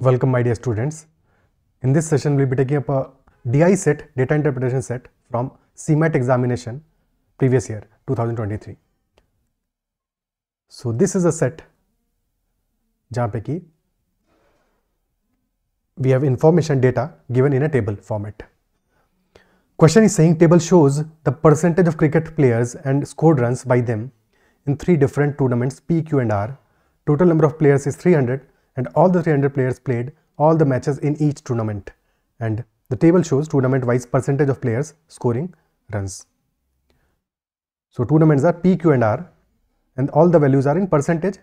Welcome my dear students. In this session we will be taking up a DI set, data interpretation set from CMAT examination previous year 2023. So this is a set जहाँ पे कि we have information data given in a table format. Question is saying table shows the percentage of cricket players and scored runs by them in three different tournaments P, Q and R. Total number of players is 300 and all the 300 players played all the matches in each tournament, and the table shows tournament wise percentage of players scoring runs. So tournaments are P, Q and R and all the values are in percentage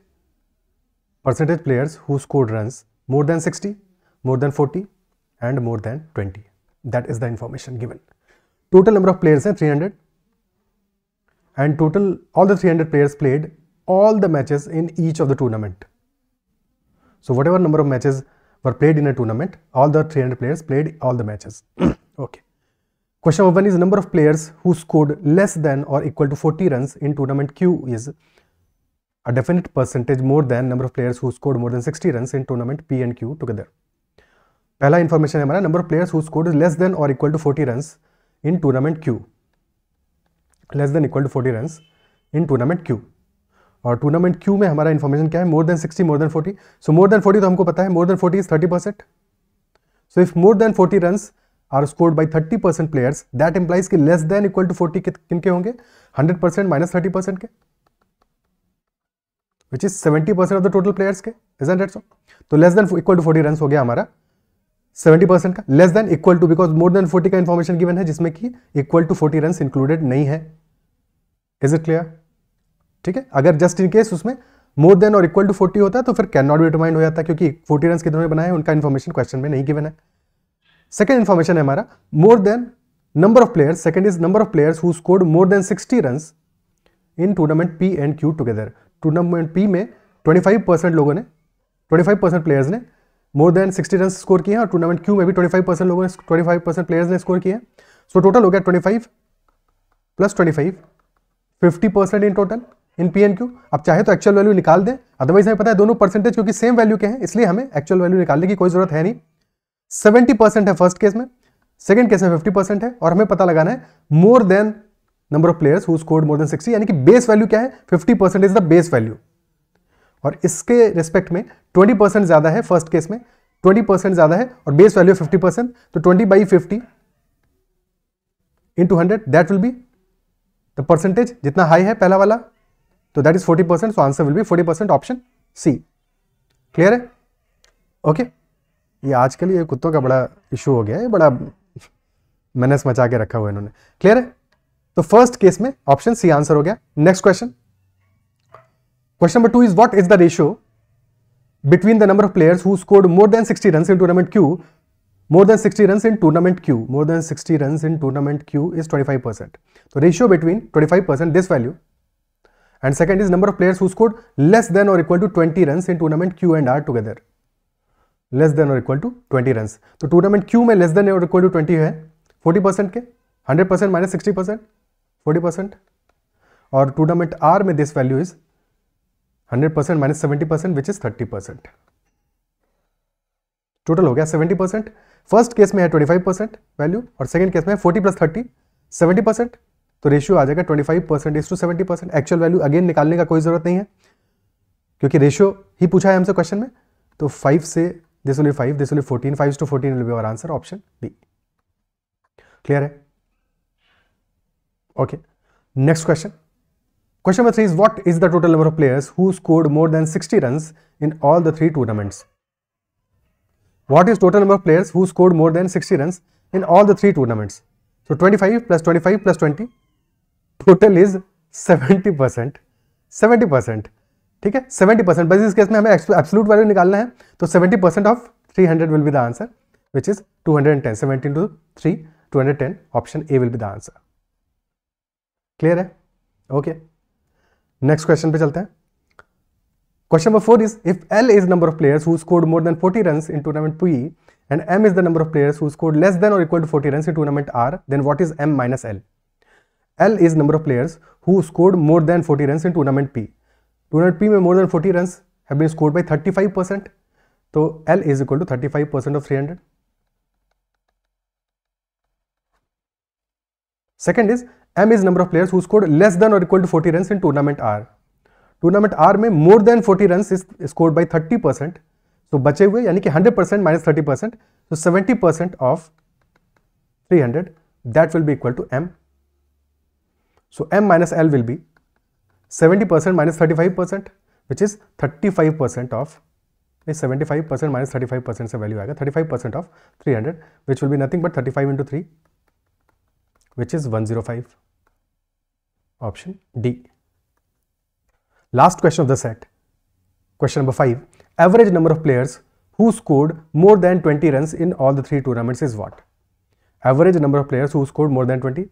players who scored runs more than 60, more than 40 and more than 20. That is the information given. Total number of players are 300 and total all the 300 players played all the matches in each of the tournament. So whatever number of matches were played in a tournament, all the 300 players played all the matches. Okay. Question number 1 is number of players who scored less than or equal to 40 runs in tournament Q is a definite percentage more than number of players who scored more than 60 runs in tournament P and Q together. पहला information है हमारा number of players who scored less than और equal to 40 runs in tournament Q, less than equal to 40 runs in tournament Q. और tournament Q में हमारा information क्या है, more than 60, more than 40. So more than 40 तो हमको पता है, more than 40 is 30%. So if more than 40 runs are scored by 30% players, that implies कि लेस देन इक्वल टू 40 किनके होंगे, 100% माइनस 30% के, which is 70% of the total players के. Isn't it so? तो less than equal to 40 runs हो गया हमारा 70% का. Less than equal to, because more than 40 का इंफॉर्मेशन गिवन है जिसमें कि इक्वल टू 40 रन्स इंक्लूडेड नहीं है. Is it clear? ठीक है. अगर जस्ट इन केस उसमें मोर देन और इक्वल टू 40 होता है तो फिर कैन नॉट बी डिटरमाइंड हो जाता, क्योंकि 40 रन्स कितने बनाए हैं उनका इंफॉर्मेशन क्वेश्चन में नहीं गिवन है. सेकंड इंफॉर्मेशन है हमारा more than number of players. Second is number of players who scored more than 60 runs in tournament P and Q together. Tournament P में 25% लोगों ने, 25% प्लेयर्स ने मोर देन 60 रन स्कोर किए हैं और टूर्नामेंट क्यू में भी 25% लोगों ने, 25% प्लेयर्स ने स्कोर किए हैं. सो टोटल हो गया 25 plus 25, 50% in total in P and Q. अब चाहे तो एक्चुअल वैल्यू निकाल दें, अदरवाइज हमें पता है दोनों परसेंटेज क्योंकि सेम वैल्यू के हैं इसलिए हमें एक्चुअल वैल्यू निकालने की कोई जरूरत है नहीं. 70% है फर्स्ट केस में, सेकंड केस में 50% है और हमें पता लगाना है more then number of players who scored more than 60, यानी कि बेस वैल्यू क्या है, 50% इज द बेस वैल्यू. और इसके रिस्पेक्ट में 20% ज्यादा है फर्स्ट केस में, 20% ज्यादा है और बेस वैल्यू 50%. तो 20/50 into 100 that will be the percentage. जितना हाई है पहला वाला तो that is 40%. So answer will be 40%, option C. Clear है? ओके. ये आजकल ये कुत्तों का बड़ा इशू हो गया है, बड़ा मेनेस मचा के रखा हुआ इन्होंने. क्लियर है? तो फर्स्ट केस में ऑप्शन सी आंसर हो गया. Next question. Question number 2 is what is the ratio between the number of players who scored more than 60 runs in tournament Q? More than 60 runs in tournament Q. More than 60 runs in tournament Q is 25%. So ratio between 25%, this value, and second is number of players who scored less than or equal to 20 runs in tournament Q and R together. Less than or equal to 20 runs. तो tournament Q में less than or equal to 20 है 40% के, 100% minus 60%, 40%. और tournament R में this value is 100% minus 70% which is 30%. Total हो गया 70%. First case में है 25% वैल्यू और सेकंड केस में 40 प्लस 30 70%. तो रेशियो आ जाएगा 25% is to 70%. Actual value again निकालने का कोई जरूरत नहीं है क्योंकि रेशियो ही पूछा है हमसे क्वेश्चन में. तो 5 से this will be 5, this will be 14, 5:14 will be our answer, option B. Clear है? Okay. Next question. Question number 3 is what is the total number of players who scored more than 60 runs in all the three tournaments? What is total number of players who scored more than 60 runs in all the three tournaments? So 25 plus 25 plus 20, total is 70%. 70%. ठीक है, 70%. बस इस case में हमें absolute value निकालना है तो 70% of 300 will be the answer which is 210. 70 into 3, 210. Option A will be the answer. Clear है? ओके. नेक्स्ट क्वेश्चन पे चलते हैं. Question number 4 is if L is number of players who scored more than 40 runs in tournament P and M is the number of players who scored less than और equal to 40 runs in tournament R, then what is M minus L? L is number of players who scored more than 40 runs in tournament P. Tournament P में more than 40 runs have been scored by 35%. तो L is equal to 35% of 300. Second is M is number of players who scored less than or equal to 40 runs in tournament R. Tournament R में more than 40 runs is scored by 30%. तो बचे हुए यानी कि 100% minus 30%, so 70% of 300, that will be equal to M. So M minus L will be 70% minus 35%, which is 35% of 75% minus 35% से value आएगा 35% of 300, which will be nothing but 35 into 3, which is 105. Option D. Last question of the set. Question number 5. Average number of players who scored more than 20 runs in all the 3 tournaments is what? Average number of players who scored more than 20.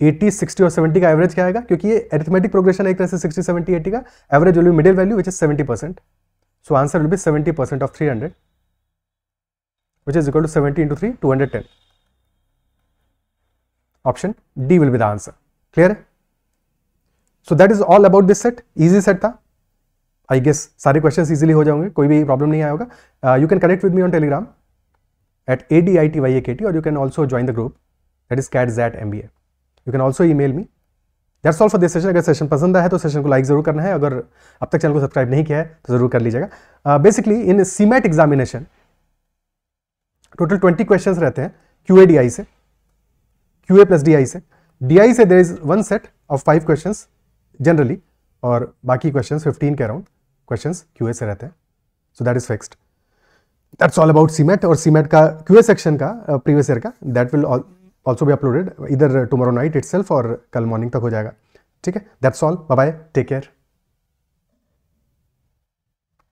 80, 60 और 70 का average क्या आएगा? क्योंकि ये arithmetic progression है एक तरह से 60, 70, 80 का average will be middle value which is 70%. So answer will B 70% of 300, which is equal to 70 into 3, 210. Option D will be the answer. Clear? So that is all about this set. Easy set था. I guess सारे questions easily हो जाएंगे, कोई भी problem नहीं आया होगा. You can connect with me on Telegram at ADITYAKT, or you can also join the group that is CATZAT-MBA. You can also email me. That's all for this session. अगर session पसंद आया है तो session को like जरूर करना है. अगर अब तक चैनल को सब्सक्राइब नहीं किया है तो जरूर कर लीजिएगा. Basically in CMAT examination total 20 questions रहते हैं QA से, QA प्लस DI से. DI से there is one set of 5 questions generally, और बाकी क्वेश्चंस 15 के अराउंड क्वेश्चंस QA से रहते हैं. So that is fixed. That's all about CMAT. और CMAT का QA सेक्शन का प्रीवियस ईयर का that will also be uploaded either tomorrow night itself or कल मॉर्निंग तक हो जाएगा. ठीक है, that's all. Bye bye, take care.